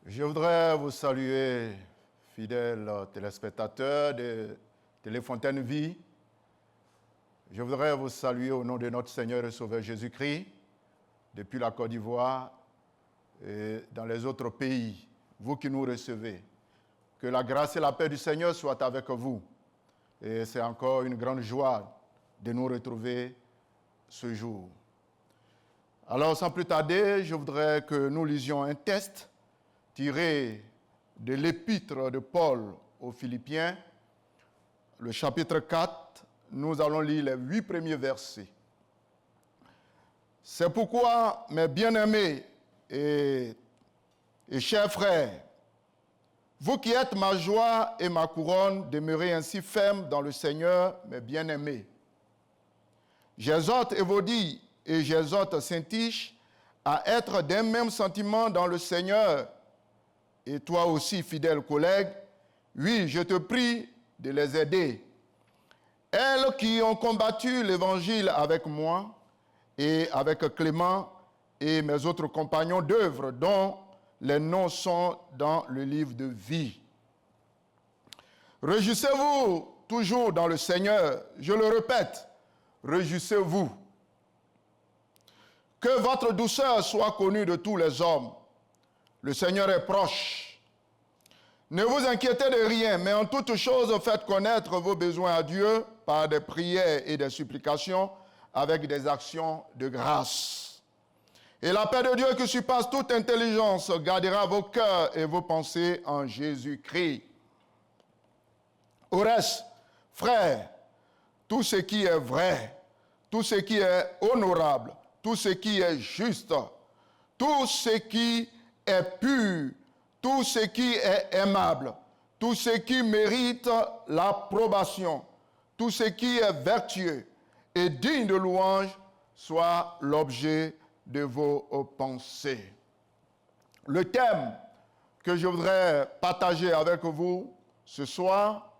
Je voudrais vous saluer, fidèles téléspectateurs de Téléfontaine Vie. Je voudrais vous saluer au nom de notre Seigneur et Sauveur Jésus-Christ, depuis la Côte d'Ivoire et dans les autres pays, vous qui nous recevez. Que la grâce et la paix du Seigneur soient avec vous. Et c'est encore une grande joie de nous retrouver ce jour. Alors, sans plus tarder, je voudrais que nous lisions un texte tiré de l'épître de Paul aux Philippiens, le chapitre 4, nous allons lire les 8 premiers versets. C'est pourquoi, mes bien-aimés et chers frères, vous qui êtes ma joie et ma couronne, demeurez ainsi fermes dans le Seigneur, mes bien-aimés. J'exhorte Évodie et j'exhorte Syntyche à être d'un même sentiment dans le Seigneur. Et toi aussi, fidèle collègue, oui, je te prie de les aider. Elles qui ont combattu l'Évangile avec moi et avec Clément et mes autres compagnons d'œuvre, dont les noms sont dans le livre de vie. Réjouissez-vous toujours dans le Seigneur. Je le répète, réjouissez-vous. Que votre douceur soit connue de tous les hommes. Le Seigneur est proche. Ne vous inquiétez de rien, mais en toute chose, faites connaître vos besoins à Dieu par des prières et des supplications avec des actions de grâce. Et la paix de Dieu qui surpasse toute intelligence gardera vos cœurs et vos pensées en Jésus-Christ. Au reste, frères, tout ce qui est vrai, tout ce qui est honorable, tout ce qui est juste, tout ce qui est pur, tout ce qui est aimable, tout ce qui mérite l'approbation, tout ce qui est vertueux et digne de louange, soit l'objet de vos pensées. Le thème que je voudrais partager avec vous ce soir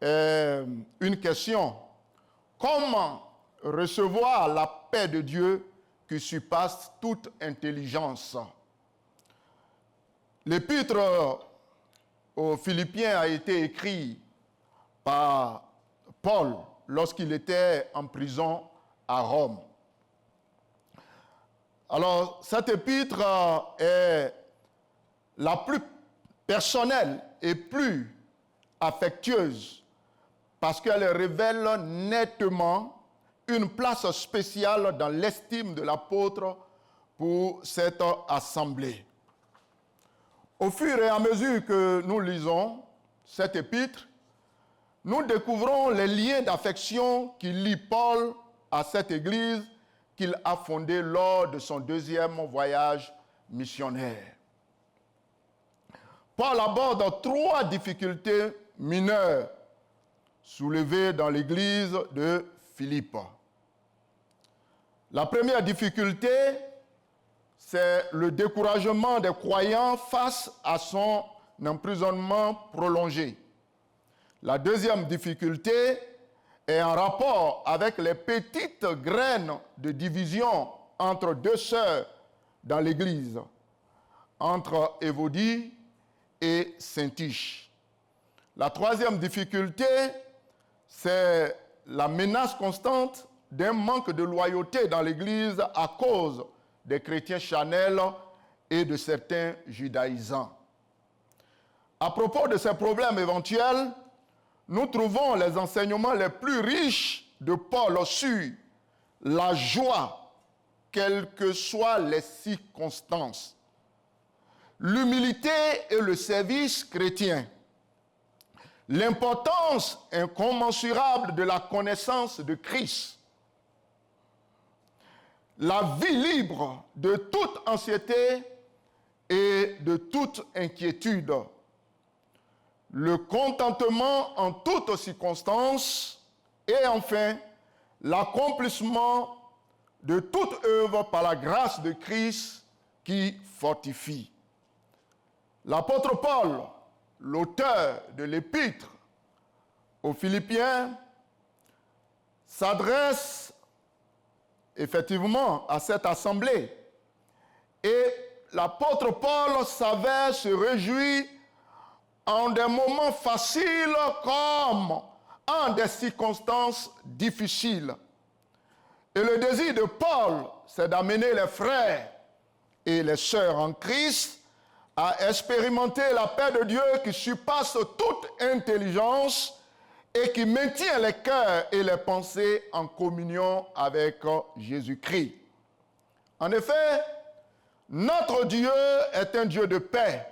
est une question. Comment recevoir la paix de Dieu qui surpasse toute intelligence? L'épître aux Philippiens a été écrit par Paul lorsqu'il était en prison à Rome. Alors, cette épître est la plus personnelle et plus affectueuse parce qu'elle révèle nettement une place spéciale dans l'estime de l'apôtre pour cette assemblée. Au fur et à mesure que nous lisons cette épître, nous découvrons les liens d'affection qui lient Paul à cette église qu'il a fondée lors de son deuxième voyage missionnaire. Paul aborde 3 difficultés mineures soulevées dans l'église de Philippe. La première difficulté, c'est le découragement des croyants face à son emprisonnement prolongé. La deuxième difficulté est en rapport avec les petites graines de division entre 2 sœurs dans l'Église, entre Évodie et Syntyche. La troisième difficulté, c'est la menace constante d'un manque de loyauté dans l'Église à cause des chrétiens charnels et de certains judaïsants. À propos de ces problèmes éventuels, nous trouvons les enseignements les plus riches de Paul sur la joie, quelles que soient les circonstances, l'humilité et le service chrétien, l'importance incommensurable de la connaissance de Christ, la vie libre de toute anxiété et de toute inquiétude, le contentement en toutes circonstances et enfin l'accomplissement de toute œuvre par la grâce de Christ qui fortifie. L'apôtre Paul, l'auteur de l'épître aux Philippiens, s'adresse effectivement à cette assemblée et l'apôtre Paul savait se réjouir en des moments faciles comme en des circonstances difficiles. Et le désir de Paul, c'est d'amener les frères et les sœurs en Christ à expérimenter la paix de Dieu qui surpasse toute intelligence et qui maintient les cœurs et les pensées en communion avec Jésus-Christ. En effet, notre Dieu est un Dieu de paix.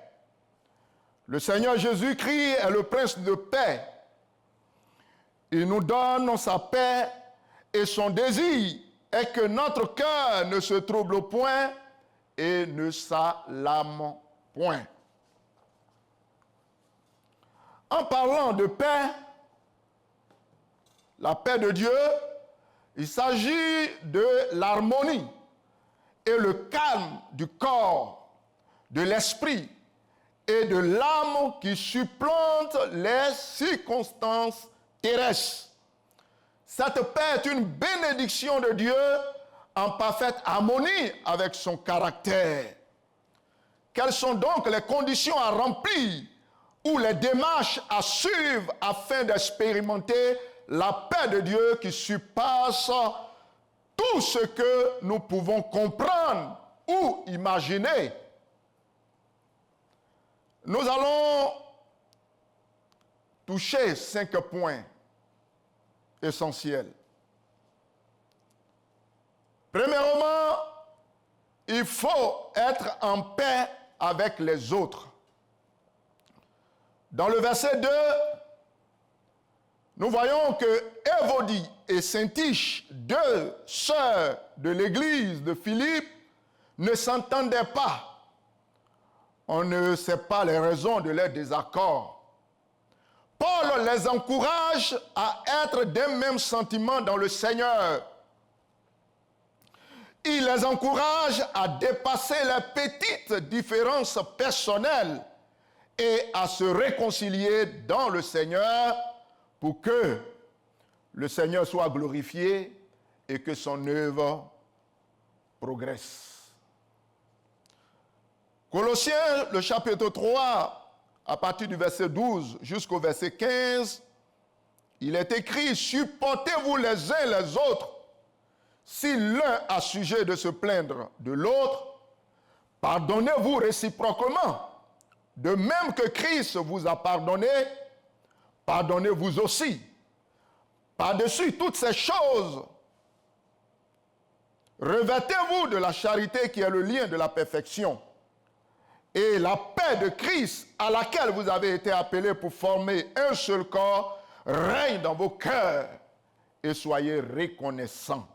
Le Seigneur Jésus-Christ est le Prince de paix. Il nous donne sa paix et son désir est que notre cœur ne se trouble point et ne s'alarme point. En parlant de paix, la paix de Dieu, il s'agit de l'harmonie et le calme du corps, de l'esprit et de l'âme qui supplante les circonstances terrestres. Cette paix est une bénédiction de Dieu en parfaite harmonie avec son caractère. Quelles sont donc les conditions à remplir ou les démarches à suivre afin d'expérimenter la paix de Dieu qui surpasse tout ce que nous pouvons comprendre ou imaginer? Nous allons toucher 5 points essentiels. Premièrement, il faut être en paix avec les autres. Dans le verset 2, nous voyons que Évodie et Syntyche, 2 sœurs de l'église de Philippe, ne s'entendaient pas. On ne sait pas les raisons de leur désaccord. Paul les encourage à être d'un même sentiment dans le Seigneur. Il les encourage à dépasser les petites différences personnelles et à se réconcilier dans le Seigneur pour que le Seigneur soit glorifié et que son œuvre progresse. Colossiens, le chapitre 3, à partir du verset 12 jusqu'au verset 15, il est écrit « Supportez-vous les uns les autres, si l'un a sujet de se plaindre de l'autre, pardonnez-vous réciproquement. De même que Christ vous a pardonné, pardonnez-vous aussi. Par-dessus toutes ces choses, revêtez-vous de la charité qui est le lien de la perfection. Et la paix de Christ, à laquelle vous avez été appelés pour former un seul corps, règne dans vos cœurs et soyez reconnaissants. »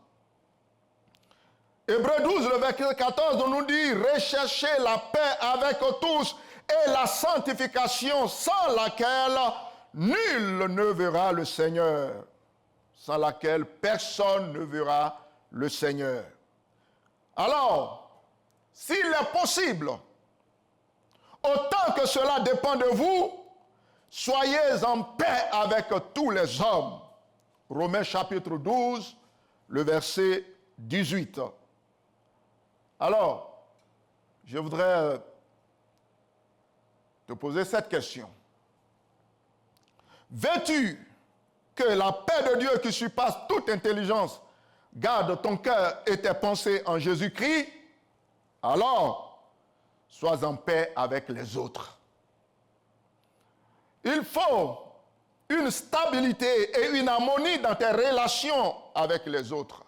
Hébreux 12, le verset 14, on nous dit « Recherchez la paix avec tous et la sanctification sans laquelle nul ne verra le Seigneur. » Sans laquelle personne ne verra le Seigneur. Alors, s'il est possible, autant que cela dépend de vous, soyez en paix avec tous les hommes. Romains chapitre 12, le verset 18. Alors, je voudrais te poser cette question. Veux-tu que la paix de Dieu qui surpasse toute intelligence garde ton cœur et tes pensées en Jésus-Christ? Alors, sois en paix avec les autres. Il faut une stabilité et une harmonie dans tes relations avec les autres.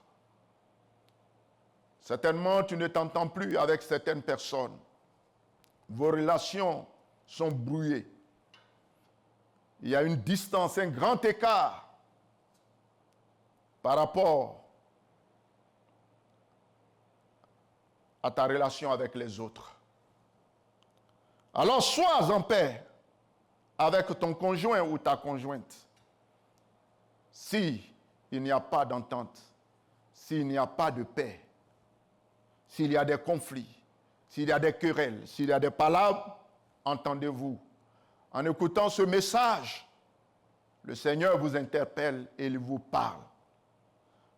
Certainement, tu ne t'entends plus avec certaines personnes. Vos relations sont brouillées. Il y a une distance, un grand écart par rapport à ta relation avec les autres. Alors, sois en paix avec ton conjoint ou ta conjointe. Si il n'y a pas d'entente, s'il n'y a pas de paix, s'il y a des conflits, s'il y a des querelles, s'il y a des palabres, entendez-vous. En écoutant ce message, le Seigneur vous interpelle et il vous parle.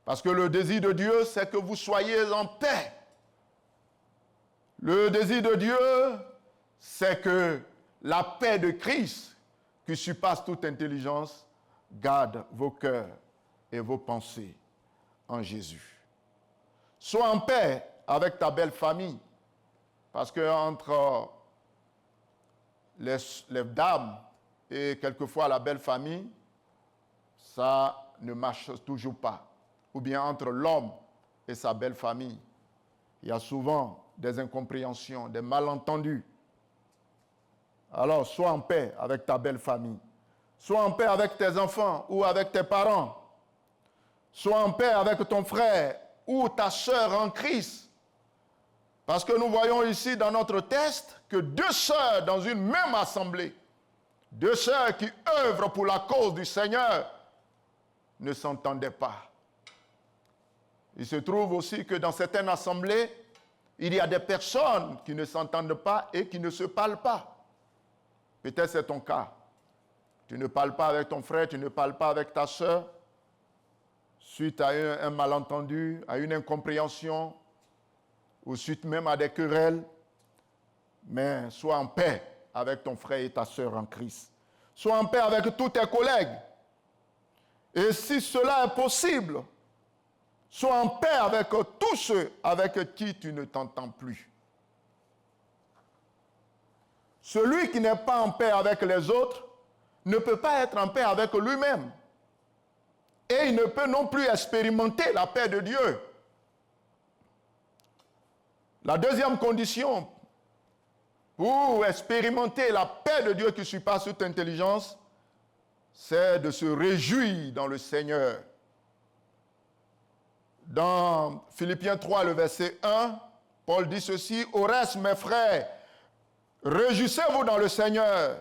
Parce que le désir de Dieu, c'est que vous soyez en paix. Le désir de Dieu, c'est que la paix de Christ, qui surpasse toute intelligence, garde vos cœurs et vos pensées en Jésus. Sois en paix avec ta belle famille, parce que entre les dames et quelquefois la belle famille, ça ne marche toujours pas. Ou bien entre l'homme et sa belle famille, il y a souvent des incompréhensions, des malentendus. Alors, sois en paix avec ta belle famille. Sois en paix avec tes enfants ou avec tes parents. Sois en paix avec ton frère ou ta sœur en Christ. Parce que nous voyons ici dans notre texte que deux sœurs dans une même assemblée, deux sœurs qui œuvrent pour la cause du Seigneur, ne s'entendaient pas. Il se trouve aussi que dans certaines assemblées, il y a des personnes qui ne s'entendent pas et qui ne se parlent pas. Peut-être c'est ton cas. Tu ne parles pas avec ton frère, tu ne parles pas avec ta sœur, suite à un malentendu, à une incompréhension, ou suite même à des querelles. Mais sois en paix avec ton frère et ta sœur en Christ. Sois en paix avec tous tes collègues. Et si cela est possible, sois en paix avec tous ceux avec qui tu ne t'entends plus. Celui qui n'est pas en paix avec les autres ne peut pas être en paix avec lui-même. Et il ne peut non plus expérimenter la paix de Dieu. La deuxième condition pour expérimenter la paix de Dieu qui surpasse toute intelligence, c'est de se réjouir dans le Seigneur. Dans Philippiens 3, le verset 1, Paul dit ceci: « Au reste, mes frères, réjouissez-vous dans le Seigneur.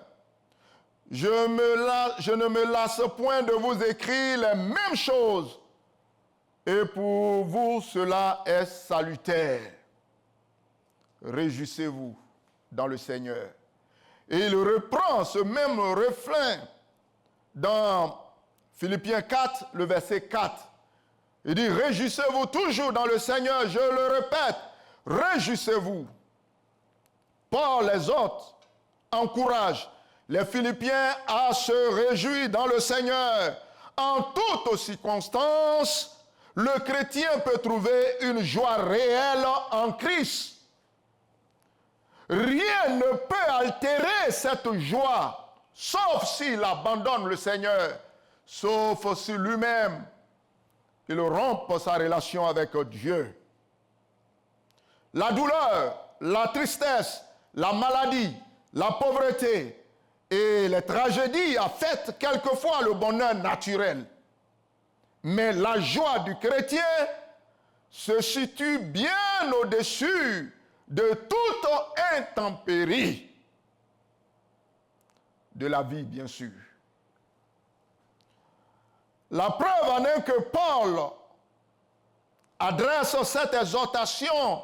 Je ne me lasse point de vous écrire les mêmes choses, et pour vous cela est salutaire. Réjouissez-vous dans le Seigneur. » Et il reprend ce même refrain dans Philippiens 4, le verset 4. Il dit: « Réjouissez-vous toujours dans le Seigneur. » Je le répète, réjouissez-vous. Paul les autres encourage les Philippiens à se réjouir dans le Seigneur. En toutes circonstances, le chrétien peut trouver une joie réelle en Christ. Rien ne peut altérer cette joie, sauf s'il abandonne le Seigneur, sauf si lui-même, il rompt sa relation avec Dieu. La douleur, la tristesse, la maladie, la pauvreté et les tragédies affectent quelquefois le bonheur naturel. Mais la joie du chrétien se situe bien au-dessus de toute intempérie de la vie, bien sûr. La preuve en est que Paul adresse cette exhortation.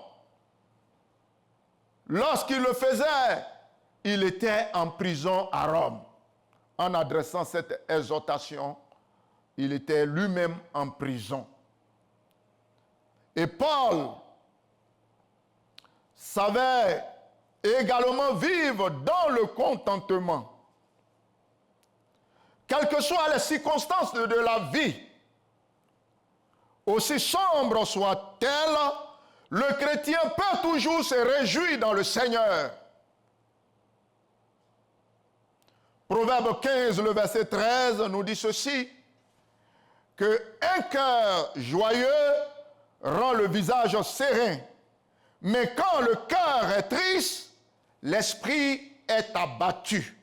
Lorsqu'il le faisait, il était en prison à Rome. En adressant cette exhortation, il était lui-même en prison. Et Paul savait également vivre dans le contentement. Quelles que soient les circonstances de la vie, aussi sombres soient-elles, le chrétien peut toujours se réjouir dans le Seigneur. Proverbe 15, le verset 13, nous dit ceci, que un cœur joyeux rend le visage serein, mais quand le cœur est triste, l'esprit est abattu.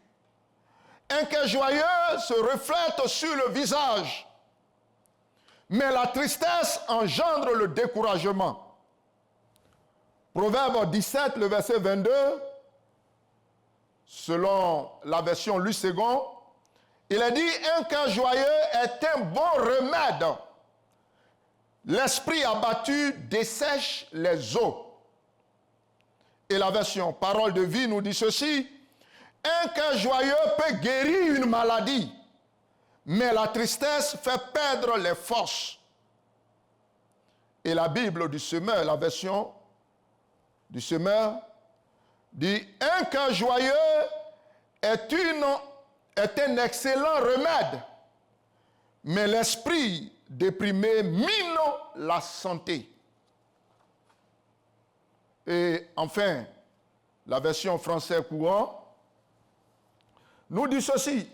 Un cœur joyeux se reflète sur le visage, mais la tristesse engendre le découragement. Proverbe 17, le verset 22, selon la version Louis II, il est dit: un cœur joyeux est un bon remède. L'esprit abattu dessèche les eaux. Et la version Parole de vie nous dit ceci: un cœur joyeux peut guérir une maladie, mais la tristesse fait perdre les forces. Et la Bible du Semeur, la version du semeur, dit, un cœur joyeux est un excellent remède, mais l'esprit déprimé mine la santé. Et enfin, la version française courant nous dit ceci,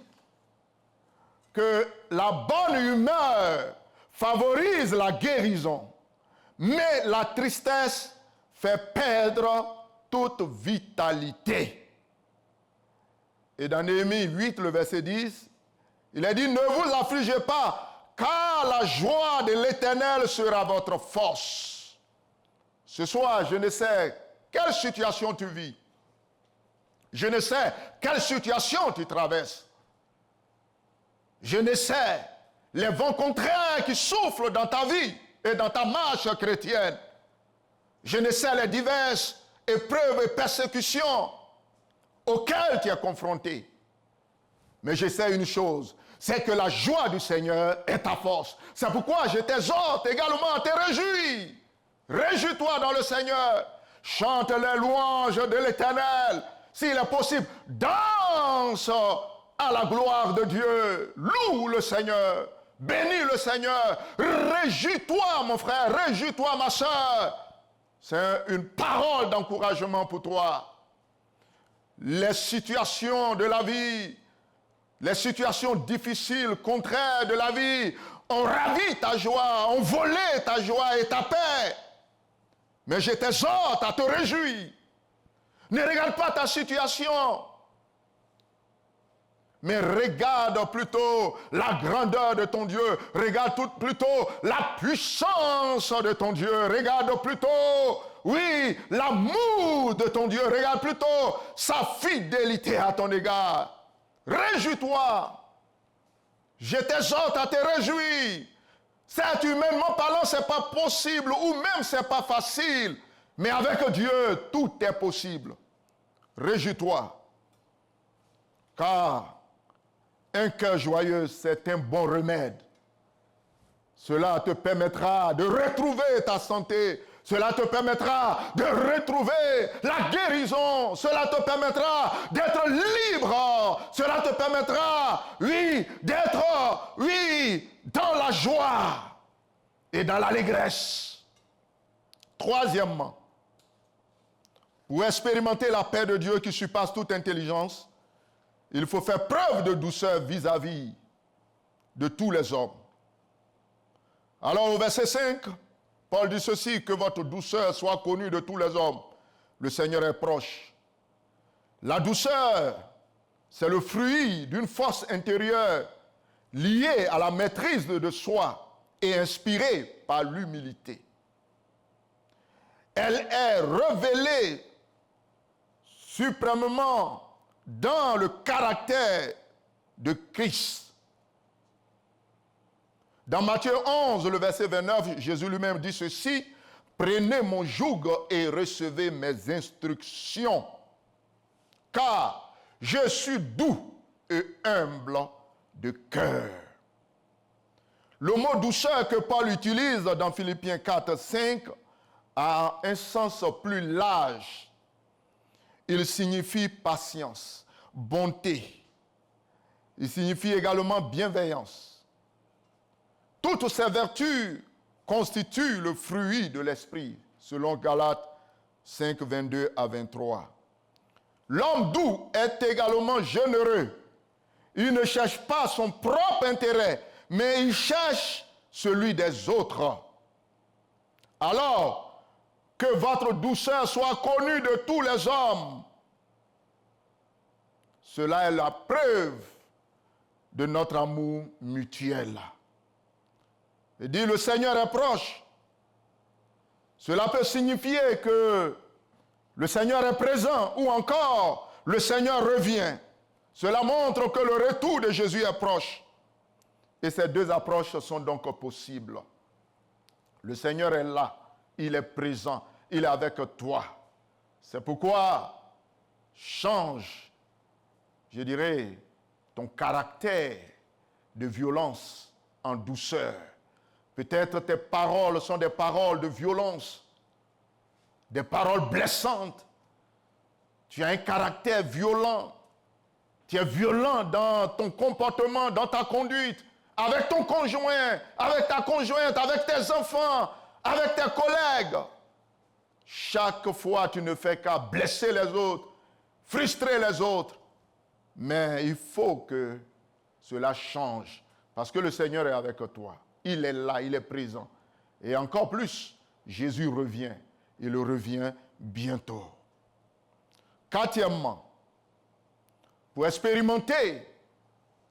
que la bonne humeur favorise la guérison, mais la tristesse fait perdre toute vitalité. Et dans Néhémie 8, le verset 10, il est dit, ne vous affligez pas, car la joie de l'Éternel sera votre force. Ce soir, je ne sais quelle situation tu vis. Je ne sais quelle situation tu traverses. Je ne sais les vents contraires qui soufflent dans ta vie et dans ta marche chrétienne. Je ne sais les diverses épreuves et persécutions auxquelles tu es confronté. Mais je sais une chose, c'est que la joie du Seigneur est ta force. C'est pourquoi je t'exhorte également à te réjouir. Réjouis-toi dans le Seigneur. Chante les louanges de l'Éternel. S'il est possible, danse à la gloire de Dieu. Loue le Seigneur. Bénis le Seigneur. Réjouis-toi, mon frère. Réjouis-toi, ma soeur. C'est une parole d'encouragement pour toi. Les situations de la vie, les situations difficiles, contraires de la vie, ont ravi ta joie, ont volé ta joie et ta paix. Mais je t'exhorte à te réjouir. Ne regarde pas ta situation, mais regarde plutôt la grandeur de ton Dieu. Regarde plutôt la puissance de ton Dieu. Regarde plutôt, oui, l'amour de ton Dieu. Regarde plutôt sa fidélité à ton égard. Réjouis-toi. Je t'exhorte à te réjouir. Certes, humainement parlant, ce n'est pas possible, ou même ce n'est pas facile. Mais avec Dieu, tout est possible. Réjouis-toi. Car un cœur joyeux, c'est un bon remède. Cela te permettra de retrouver ta santé. Cela te permettra de retrouver la guérison. Cela te permettra d'être libre. Cela te permettra, oui, d'être, oui, dans la joie et dans l'allégresse. Troisièmement, pour expérimenter la paix de Dieu qui surpasse toute intelligence, il faut faire preuve de douceur vis-à-vis de tous les hommes. Alors au verset 5, Paul dit ceci, que votre douceur soit connue de tous les hommes. Le Seigneur est proche. La douceur, c'est le fruit d'une force intérieure liée à la maîtrise de soi et inspirée par l'humilité. Elle est révélée suprêmement dans le caractère de Christ. Dans Matthieu 11, le verset 29, Jésus lui-même dit ceci, « Prenez mon joug et recevez mes instructions, car je suis doux et humble de cœur. » Le mot douceur que Paul utilise dans Philippiens 4, 5 a un sens plus large. Il signifie patience, bonté. Il signifie également bienveillance. Toutes ces vertus constituent le fruit de l'esprit, selon Galates 5, 22 à 23. L'homme doux est également généreux. Il ne cherche pas son propre intérêt, mais il cherche celui des autres. Alors, que votre douceur soit connue de tous les hommes. Cela est la preuve de notre amour mutuel. Il dit, le Seigneur est proche. Cela peut signifier que le Seigneur est présent ou encore le Seigneur revient. Cela montre que le retour de Jésus est proche. Et ces deux approches sont donc possibles. Le Seigneur est là. Il est présent, il est avec toi. C'est pourquoi change, je dirais, ton caractère de violence en douceur. Peut-être tes paroles sont des paroles de violence. des paroles blessantes. Tu as un caractère violent. Tu es violent dans ton comportement, dans ta conduite, avec ton conjoint, avec ta conjointe, avec tes enfants, avec tes collègues. Chaque fois, tu ne fais qu'à blesser les autres, frustrer les autres. Mais il faut que cela change, parce que le Seigneur est avec toi. Il est là, il est présent. Et encore plus, Jésus revient. Il revient bientôt. Quatrièmement, pour expérimenter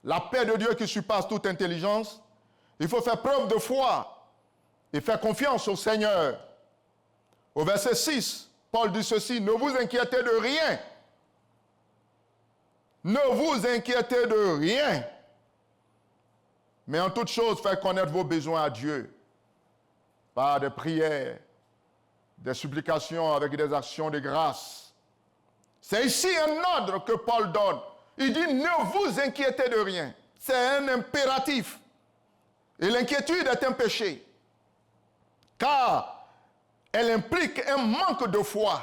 la paix de Dieu qui surpasse toute intelligence, il faut faire preuve de foi et faire confiance au Seigneur. Au verset 6, Paul dit ceci: ne vous inquiétez de rien. Ne vous inquiétez de rien. Mais en toute chose, faites connaître vos besoins à Dieu par des prières, des supplications avec des actions de grâce. C'est ici un ordre que Paul donne. Il dit: ne vous inquiétez de rien. C'est un impératif. Et l'inquiétude est un péché. Car elle implique un manque de foi.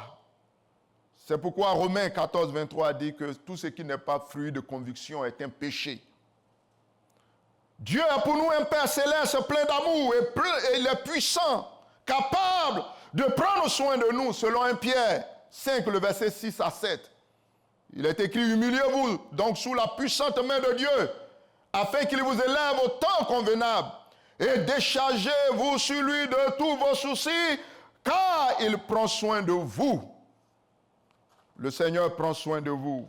C'est pourquoi Romains 14, 23 dit que tout ce qui n'est pas fruit de conviction est un péché. Dieu est pour nous un Père céleste plein d'amour et il est puissant, capable de prendre soin de nous, selon 1 Pierre 5, le verset 6 à 7. Il est écrit: humiliez-vous donc sous la puissante main de Dieu, afin qu'il vous élève au temps convenable, et déchargez-vous sur lui de tous vos soucis, car il prend soin de vous. Le Seigneur prend soin de vous.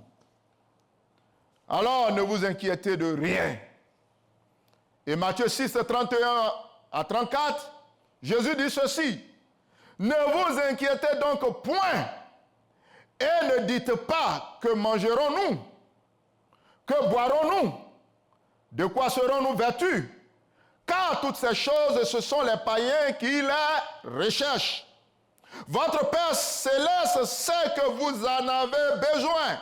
Alors ne vous inquiétez de rien. Et Matthieu 6, 31 à 34, Jésus dit ceci: ne vous inquiétez donc point, et ne dites pas: que mangerons-nous? Que boirons-nous? De quoi serons-nous vêtus? Car toutes ces choses, ce sont les païens qui les recherchent. Votre Père céleste sait que vous en avez besoin.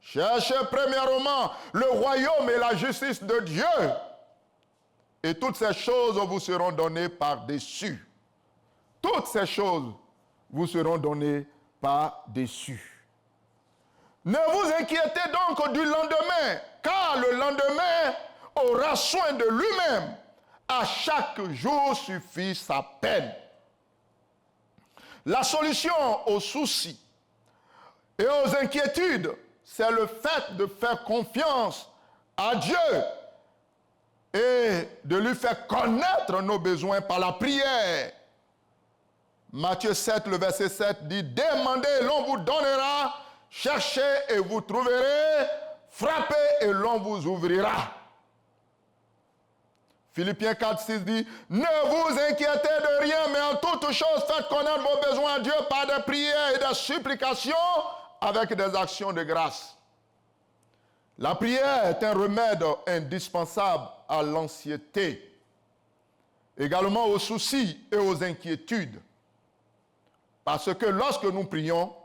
Cherchez premièrement le royaume et la justice de Dieu, et toutes ces choses vous seront données par-dessus. Toutes ces choses vous seront données par-dessus. Ne vous inquiétez donc du lendemain, car le lendemain aura soin de lui-même. À chaque jour suffit sa peine. La solution aux soucis et aux inquiétudes, c'est le fait de faire confiance à Dieu et de lui faire connaître nos besoins par la prière. Matthieu 7, le verset 7 dit: demandez et l'on vous donnera, cherchez et vous trouverez, frappez et l'on vous ouvrira. Philippiens 4, 6 dit: ne vous inquiétez de rien, mais en toutes choses faites connaître vos besoins à Dieu par des prières et des supplications avec des actions de grâce. La prière est un remède indispensable à l'anxiété, également aux soucis et aux inquiétudes. Parce que lorsque nous prions,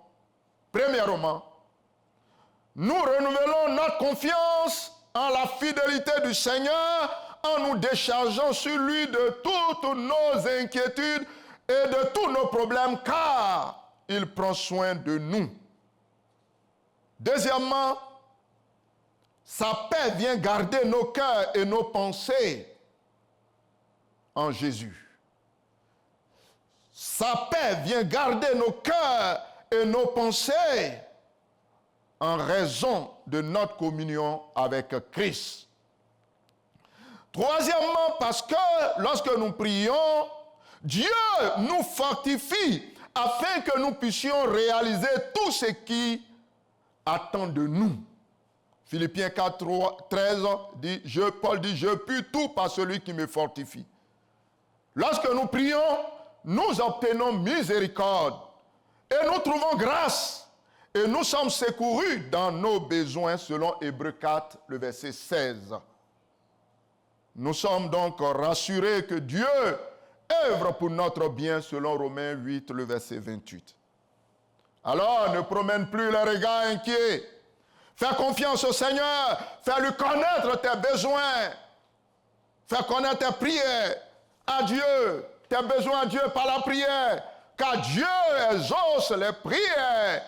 premièrement, nous renouvelons notre confiance en la fidélité du Seigneur, en nous déchargeant sur lui de toutes nos inquiétudes et de tous nos problèmes, car il prend soin de nous. Deuxièmement, sa paix vient garder nos cœurs et nos pensées en Jésus. Sa paix vient garder nos cœurs et nos pensées en raison de notre communion avec Christ. Troisièmement, parce que lorsque nous prions, Dieu nous fortifie afin que nous puissions réaliser tout ce qui attend de nous. Philippiens 4, 13 dit, Paul dit: je puis tout par celui qui me fortifie. Lorsque nous prions, nous obtenons miséricorde et nous trouvons grâce et nous sommes secourus dans nos besoins selon Hébreux 4, le verset 16. Nous sommes donc rassurés que Dieu œuvre pour notre bien selon Romains 8, le verset 28. Alors ne promène plus les regards inquiets. Fais confiance au Seigneur. Fais-lui connaître tes besoins. Fais connaître tes prières à Dieu. Tes besoins à Dieu par la prière. car Dieu exauce les prières.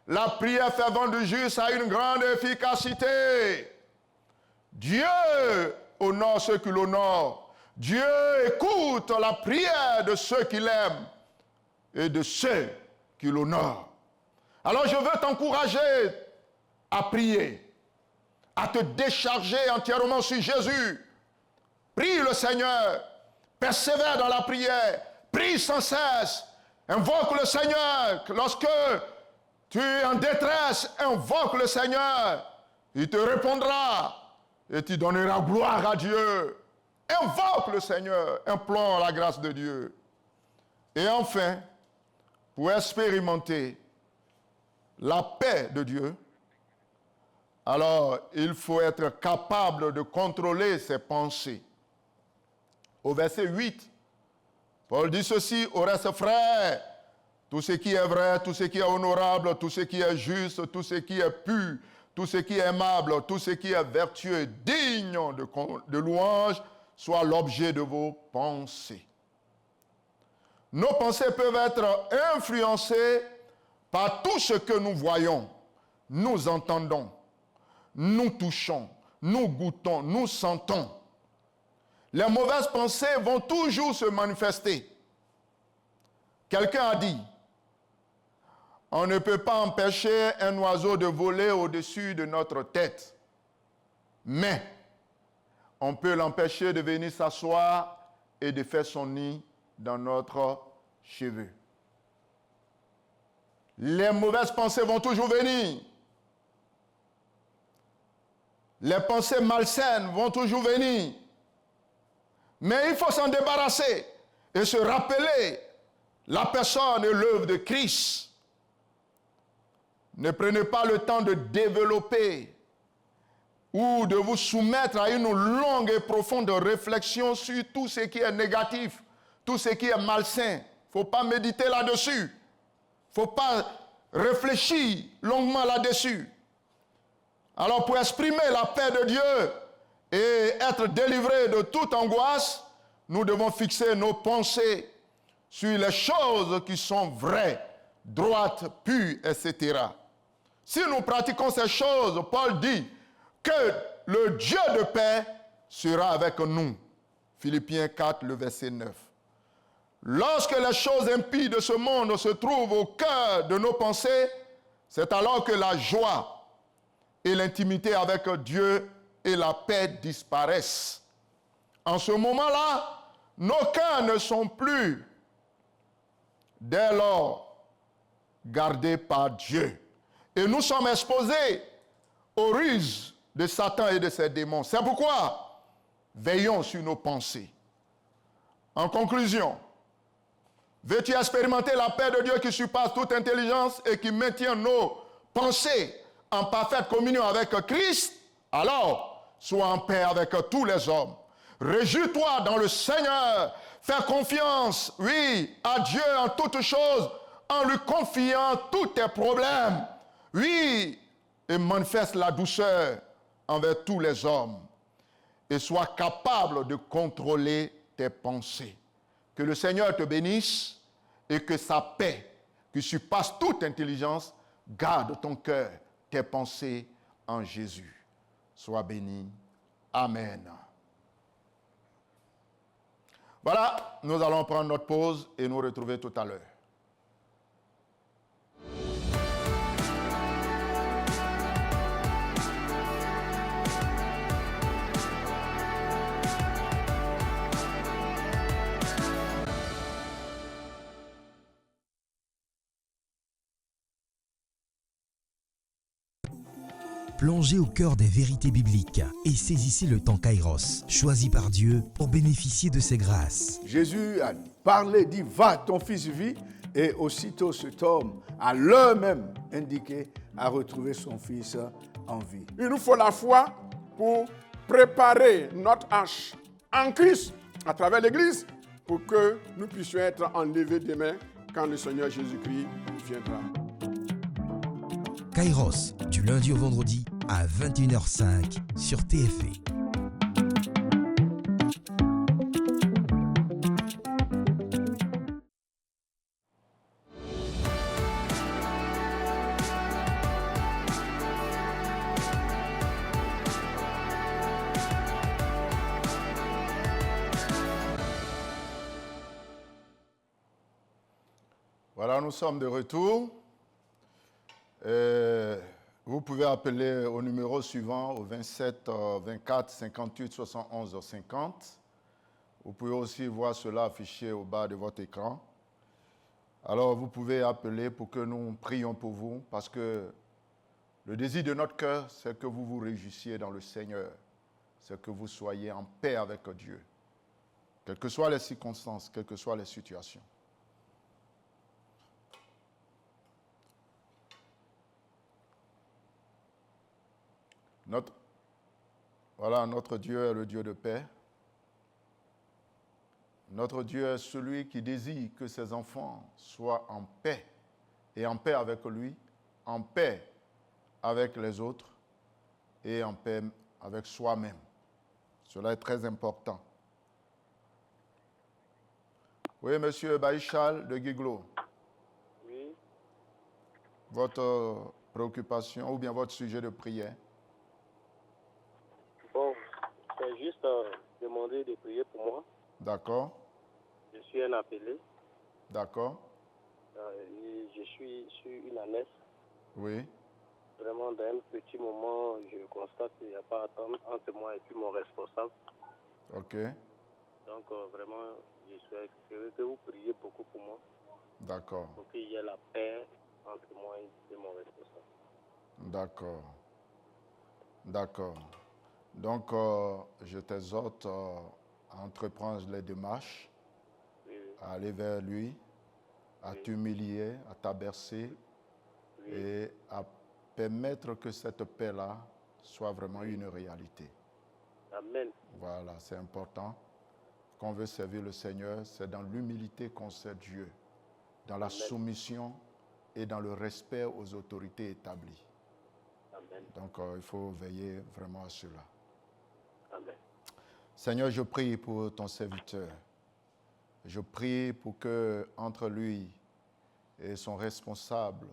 La prière fervente du juste a une grande efficacité. Dieu honore ceux qui l'honorent. Dieu écoute la prière de ceux qui l'aiment et de ceux qui l'honorent. Alors je veux t'encourager à prier, à te décharger entièrement sur Jésus. Prie le Seigneur, persévère dans la prière, prie sans cesse, invoque le Seigneur. Lorsque tu es en détresse, invoque le Seigneur, il te répondra et tu donneras gloire à Dieu. Invoque le Seigneur, implore la grâce de Dieu. Et enfin, pour expérimenter la paix de Dieu, alors il faut être capable de contrôler ses pensées. Au verset 8, Paul dit ceci: au reste, frères, tout ce qui est vrai, tout ce qui est honorable, tout ce qui est juste, tout ce qui est pur, tout ce qui est aimable, tout ce qui est vertueux, digne de louange, soit l'objet de vos pensées. Nos pensées peuvent être influencées par tout ce que nous voyons, nous entendons, nous touchons, nous goûtons, nous sentons. Les mauvaises pensées vont toujours se manifester. Quelqu'un a dit, on ne peut pas empêcher un oiseau de voler au-dessus de notre tête, mais on peut l'empêcher de venir s'asseoir et de faire son nid dans notre cheveu. Les mauvaises pensées vont toujours venir. Les pensées malsaines vont toujours venir. Mais il faut s'en débarrasser et se rappeler la personne et l'œuvre de Christ. Ne prenez pas le temps de développer ou de vous soumettre à une longue et profonde réflexion sur tout ce qui est négatif, tout ce qui est malsain. Il ne faut pas méditer là-dessus. Il ne faut pas réfléchir longuement là-dessus. Alors pour exprimer la paix de Dieu et être délivré de toute angoisse, nous devons fixer nos pensées sur les choses qui sont vraies, droites, pures, etc. Si nous pratiquons ces choses, Paul dit que le Dieu de paix sera avec nous. Philippiens 4, le verset 9. Lorsque les choses impies de ce monde se trouvent au cœur de nos pensées, c'est alors que la joie et l'intimité avec Dieu et la paix disparaissent. En ce moment-là, nos cœurs ne sont plus dès lors gardés par Dieu. Et nous sommes exposés aux ruses de Satan et de ses démons. C'est pourquoi veillons sur nos pensées. En conclusion, veux-tu expérimenter la paix de Dieu qui surpasse toute intelligence et qui maintient nos pensées en parfaite communion avec Christ? Alors, sois en paix avec tous les hommes. Réjouis-toi dans le Seigneur. Fais confiance, oui, à Dieu en toutes choses, en lui confiant tous tes problèmes. Oui, et manifeste la douceur envers tous les hommes. Et sois capable de contrôler tes pensées. Que le Seigneur te bénisse et que sa paix, qui surpasse toute intelligence, garde ton cœur, tes pensées en Jésus. Sois béni. Amen. Voilà, nous allons prendre notre pause et nous retrouver tout à l'heure. Plongez au cœur des vérités bibliques et saisissez le temps Kairos, choisi par Dieu pour bénéficier de ses grâces. Jésus a parlé, dit, va, ton fils vit, et aussitôt cet homme, à l'heure même indiquée, a retrouvé son fils en vie. Il nous faut la foi pour préparer notre arche en Christ à travers l'Église pour que nous puissions être enlevés demain quand le Seigneur Jésus-Christ viendra. Kairos, du lundi au vendredi à 21h05 sur TFE. Voilà, nous sommes de retour. Vous pouvez appeler au numéro suivant, au 27 24 58 71 50. Vous pouvez aussi voir cela affiché au bas de votre écran. Alors, vous pouvez appeler pour que nous prions pour vous, parce que le désir de notre cœur, c'est que vous vous réjouissiez dans le Seigneur. C'est que vous soyez en paix avec Dieu. Quelles que soient les circonstances, quelles que soient les situations. Notre Dieu est le Dieu de paix. Notre Dieu est celui qui désire que ses enfants soient en paix, et en paix avec lui, en paix avec les autres, et en paix avec soi-même. Cela est très important. Oui, monsieur Baïchal de Guiglo. Oui. Votre préoccupation ou bien votre sujet de prière? Bon, c'est juste demander de prier pour moi. D'accord. Je suis un appelé. D'accord. Et je suis sur une année. Oui. Vraiment, dans un petit moment, je constate qu'il n'y a pas d'attente entre moi et puis mon responsable. OK. Donc, vraiment, je souhaite que vous priez beaucoup pour moi. D'accord. Pour qu'il y ait la paix entre moi et mon responsable. D'accord. D'accord. Donc, je t'exhorte à entreprendre les démarches, Oui, à aller vers lui, à t'humilier, à t'abaisser et à permettre que cette paix-là soit vraiment une réalité. Amen. Voilà, c'est important. Quand on veut servir le Seigneur, c'est dans l'humilité qu'on sert Dieu, dans la soumission et dans le respect aux autorités établies. Amen. Donc, il faut veiller vraiment à cela. Amen. Seigneur, je prie pour ton serviteur. Je prie pour que entre lui et son responsable,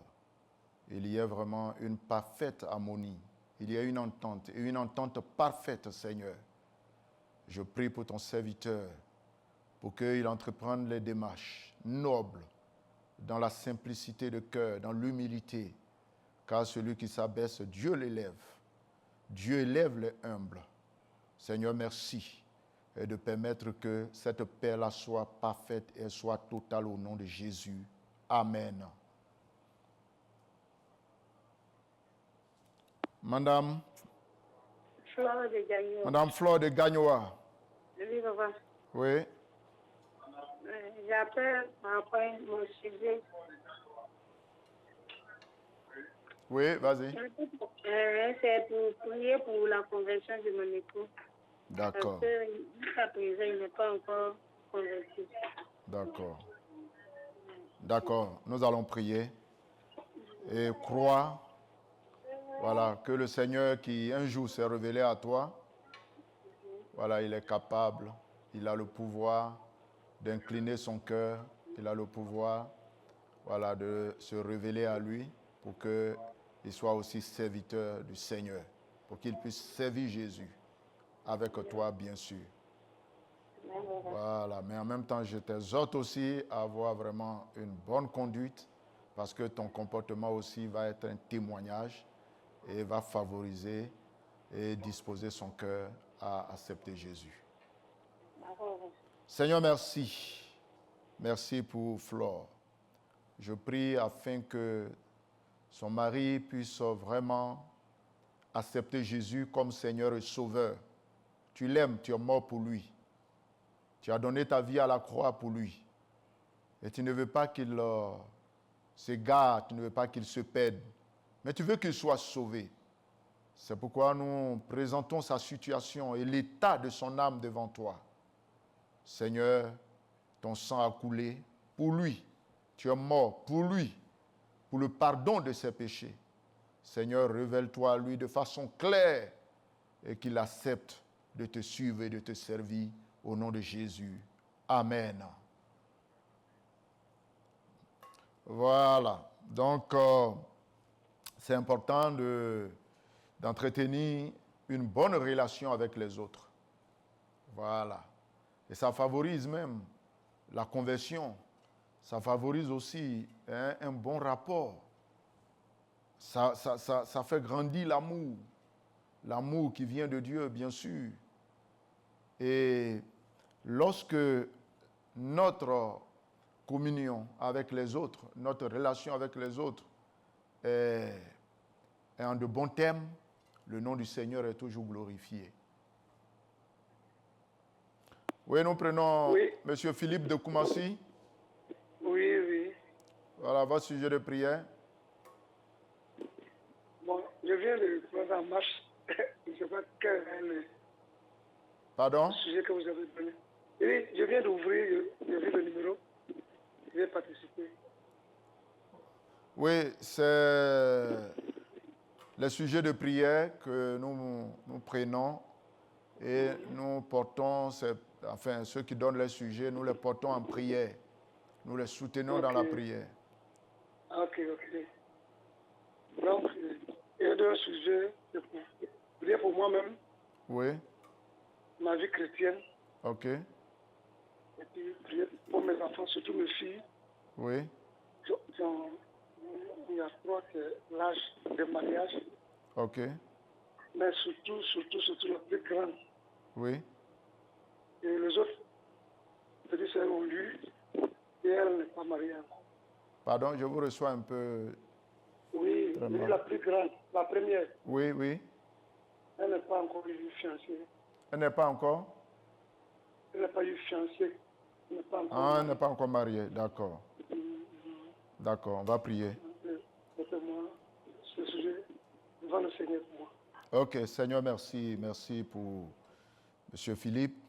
il y ait vraiment une parfaite harmonie. Il y ait une entente, et une entente parfaite, Seigneur. Je prie pour ton serviteur, pour qu'il entreprenne les démarches nobles, dans la simplicité de cœur, dans l'humilité, car celui qui s'abaisse, Dieu l'élève. Dieu élève les humbles. Seigneur, merci de permettre que cette paix-là soit parfaite et soit totale au nom de Jésus. Amen. Madame Flore de Gagnon. Madame Flore de Gagnoa. Oui, papa. Oui. J'appelle après mon sujet. Oui, vas-y. C'est pour prier pour la conversion de mon époux. D'accord. Parce que jusqu'à présent, il n'est pas encore converti. D'accord. D'accord. Nous allons prier et croire, voilà, que le Seigneur qui un jour s'est révélé à toi, voilà, il est capable, il a le pouvoir d'incliner son cœur, il a le pouvoir, voilà, de se révéler à lui pour qu'il soit aussi serviteur du Seigneur, pour qu'il puisse servir Jésus avec toi, bien sûr. Voilà, mais en même temps, je t'exhorte aussi à avoir vraiment une bonne conduite, parce que ton comportement aussi va être un témoignage et va favoriser et disposer son cœur à accepter Jésus. Seigneur, merci. Merci pour Flore. Je prie afin que son mari puisse vraiment accepter Jésus comme Seigneur et Sauveur. Tu l'aimes, tu es mort pour lui. Tu as donné ta vie à la croix pour lui. Et tu ne veux pas qu'il s'égare, tu ne veux pas qu'il se perde. Mais tu veux qu'il soit sauvé. C'est pourquoi nous présentons sa situation et l'état de son âme devant toi. Seigneur, ton sang a coulé pour lui. Tu es mort pour lui, pour le pardon de ses péchés. Seigneur, révèle-toi à lui de façon claire et qu'il accepte de te suivre et de te servir au nom de Jésus. Amen. Voilà. Donc, c'est important d'entretenir une bonne relation avec les autres. Voilà. Et ça favorise même la conversion. ça favorise aussi un bon rapport. Ça fait grandir l'amour. L'amour qui vient de Dieu, bien sûr. Et lorsque notre communion avec les autres, notre relation avec les autres est en de bons termes, le nom du Seigneur est toujours glorifié. Oui, nous prenons M. Philippe de Koumassi. Oui, oui. Voilà, votre sujet de prière. Bon, je viens de prendre en marche. Je ne sais pas quel est le Pardon? sujet que vous avez donné. Oui, je viens d'ouvrir, j'ai vu le numéro. Je vais participer. Oui, c'est le sujet de prière que nous prenons et nous portons, enfin ceux qui donnent les sujets, nous les portons en prière. Nous les soutenons dans la prière. Ok. Donc, il y a deux sujets. Prier pour moi-même, Oui, ma vie chrétienne, ok, et puis prier pour mes enfants, surtout mes filles. oui, Il y a 3 qui est l'âge de mariage, ok, mais surtout la plus grande. oui, Et les autres, petites sœurs ont lu, et elle n'est pas mariée encore. Pardon, je vous reçois un peu. Oui, Vraiment. la plus grande, la première, Oui, oui. elle n'a pas encore eu fiancé. Elle n'est pas encore? Elle n'a pas eu fiancé. Elle n'est pas encore Ah, elle mariée. n'est pas encore mariée, d'accord. D'accord, on va prier. C'est moi, ce sujet devant le Seigneur pour moi. Ok, Seigneur, merci. Merci pour M. Philippe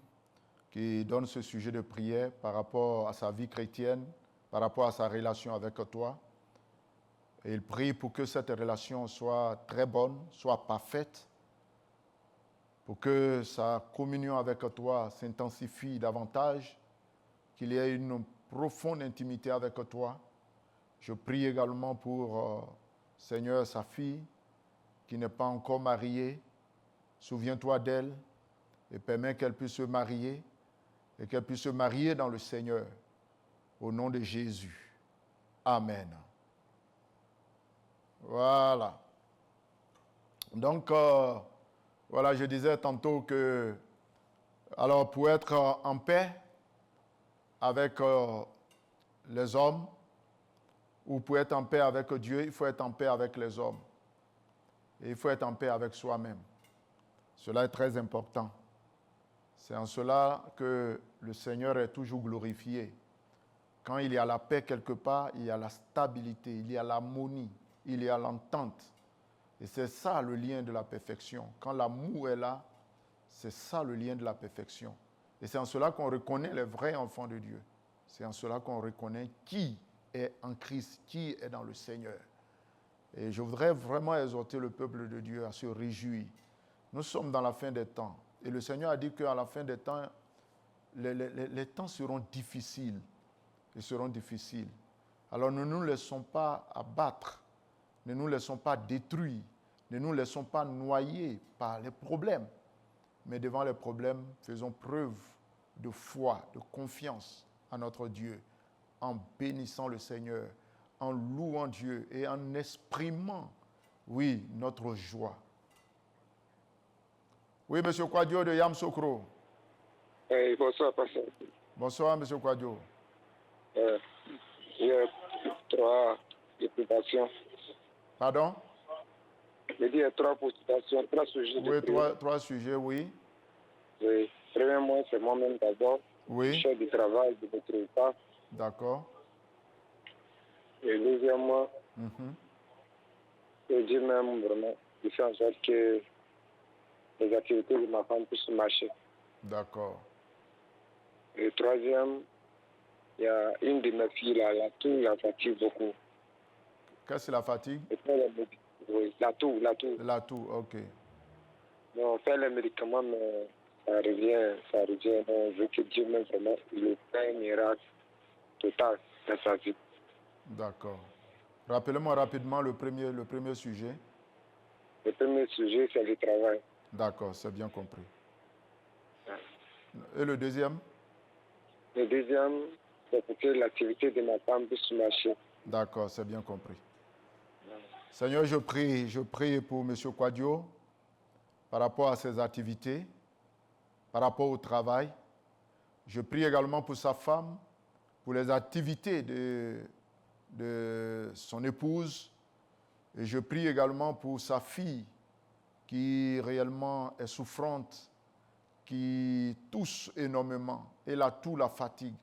qui donne ce sujet de prière par rapport à sa vie chrétienne, par rapport à sa relation avec toi. Et il prie pour que cette relation soit très bonne, soit parfaite, pour que sa communion avec toi s'intensifie davantage, qu'il y ait une profonde intimité avec toi. Je prie également pour, Seigneur, sa fille qui n'est pas encore mariée. Souviens-toi d'elle et permets qu'elle puisse se marier et qu'elle puisse se marier dans le Seigneur. Au nom de Jésus. Amen. Voilà. Donc, voilà, je disais tantôt que, alors, pour être en paix avec les hommes, ou pour être en paix avec Dieu, il faut être en paix avec les hommes. Et il faut être en paix avec soi-même. Cela est très important. C'est en cela que le Seigneur est toujours glorifié. Quand il y a la paix quelque part, il y a la stabilité, il y a l'harmonie, il y a l'entente. Et c'est ça le lien de la perfection. Quand l'amour est là, c'est ça le lien de la perfection. Et c'est en cela qu'on reconnaît les vrais enfants de Dieu. C'est en cela qu'on reconnaît qui est en Christ, qui est dans le Seigneur. Et je voudrais vraiment exhorter le peuple de Dieu à se réjouir. Nous sommes dans la fin des temps. Et le Seigneur a dit qu'à la fin des temps, les temps seront difficiles. Ils seront difficiles. Alors ne nous laissons pas abattre, ne nous laissons pas détruire, ne nous laissons pas noyer par les problèmes. Mais devant les problèmes, faisons preuve de foi, de confiance à notre Dieu, en bénissant le Seigneur, en louant Dieu et en exprimant, oui, notre joie. Oui, M. Kwadjo de Yamsokro. Bonsoir, pasteur. Bonsoir, M. Kwadjo. Il y a 3 préoccupations. Pardon? Je dis 3 préoccupations, 3 sujets. Oui, 3 sujets, oui. Oui. Premièrement, c'est moi-même d'abord. Oui. Chef du travail, je ne trouve pas. D'accord. Et deuxièmement, je dis même vraiment, de faire en sorte que les activités de ma femme puissent marcher. D'accord. Et troisième, il y a une de mes filles là, la toux, la fatigue beaucoup. Qu'est-ce que la fatigue? Oui, la toux. La toux, ok. Donc, on fait les médicaments, mais ça revient. Donc, je veux que Dieu même vraiment, il fait un miracle total dans sa vie. D'accord. Rappelez-moi rapidement le premier sujet. Le premier sujet, c'est le travail. D'accord, c'est bien compris. Et le deuxième? Le deuxième, C'est pour que l'activité de ma femme puisse marcher. D'accord, c'est bien compris. Seigneur, je prie pour M. Quadio par rapport à ses activités, par rapport au travail. Je prie également pour sa femme, pour les activités de son épouse. Et je prie également pour sa fille qui réellement est souffrante, qui tousse énormément. Elle a tout la fatigue.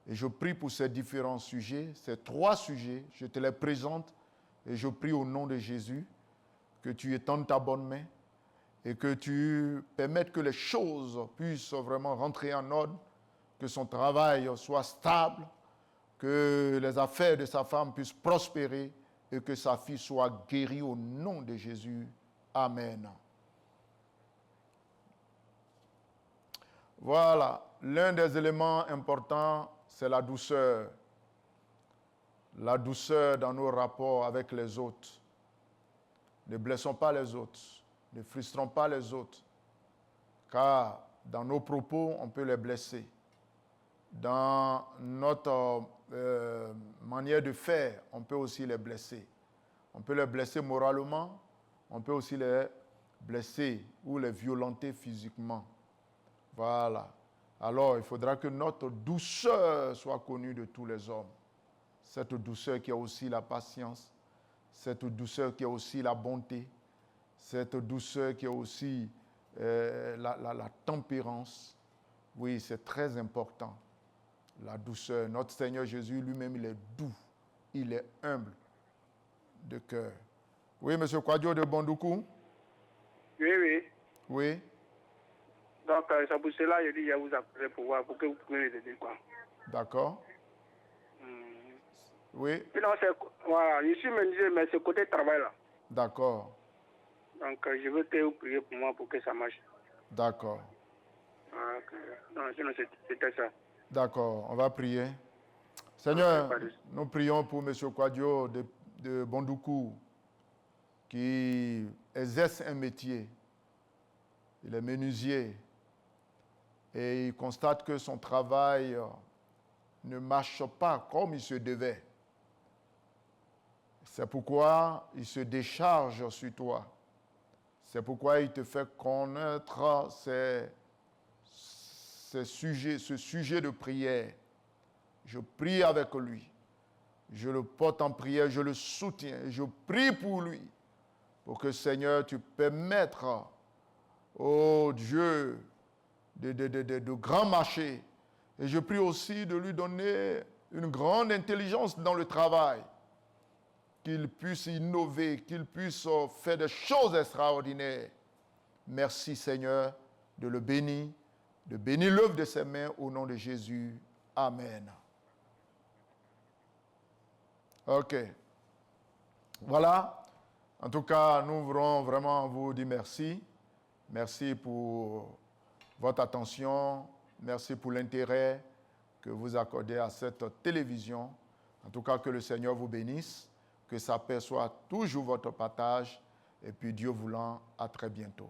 Et je prie pour ces différents sujets, ces 3 sujets, je te les présente et je prie au nom de Jésus que tu étendes ta bonne main et que tu permettes que les choses puissent vraiment rentrer en ordre, que son travail soit stable, que les affaires de sa femme puissent prospérer et que sa fille soit guérie au nom de Jésus. Amen. Voilà, l'un des éléments importants, c'est la douceur. La douceur dans nos rapports avec les autres. Ne blessons pas les autres, ne frustrons pas les autres, car dans nos propos, on peut les blesser. Dans notre manière de faire, on peut aussi les blesser. On peut les blesser moralement, on peut aussi les blesser ou les violenter physiquement. Voilà. Alors, il faudra que notre douceur soit connue de tous les hommes. Cette douceur qui a aussi la patience, cette douceur qui a aussi la bonté, cette douceur qui a aussi la tempérance. Oui, c'est très important. La douceur. Notre Seigneur Jésus lui-même, il est doux, il est humble de cœur. Oui, M. Quadio de Bondoukou? Oui, oui. Oui. Donc, c'est pour cela que je dis, je vous appelle pour voir, pour que vous puissiez m'aider, quoi. D'accord. Oui. Puis non, voilà, ici, me disais, mais c'est côté travail, là. D'accord. Donc, je veux que vous priez pour moi pour que ça marche. D'accord. Okay. Non, sinon, c'était ça. D'accord, on va prier. Seigneur, nous prions pour M. Quadio de Bondoukou, qui exerce un métier. Il est menuisier et il constate que son travail ne marche pas comme il se devait. C'est pourquoi il se décharge sur toi. C'est pourquoi il te fait connaître ce sujet de prière. Je prie avec lui. Je le porte en prière, je le soutiens. Je prie pour lui, pour que, Seigneur, tu permettes, oh Dieu, de grands marchés. Et je prie aussi de lui donner une grande intelligence dans le travail, qu'il puisse innover, qu'il puisse faire des choses extraordinaires. Merci, Seigneur, de le bénir, de bénir l'œuvre de ses mains au nom de Jésus. Amen. OK. Voilà. En tout cas, nous voulons vraiment vous dire merci. Merci pour votre attention. Merci pour l'intérêt que vous accordez à cette télévision. En tout cas, que le Seigneur vous bénisse. Que sa paix soit toujours votre partage. Et puis, Dieu voulant, à très bientôt.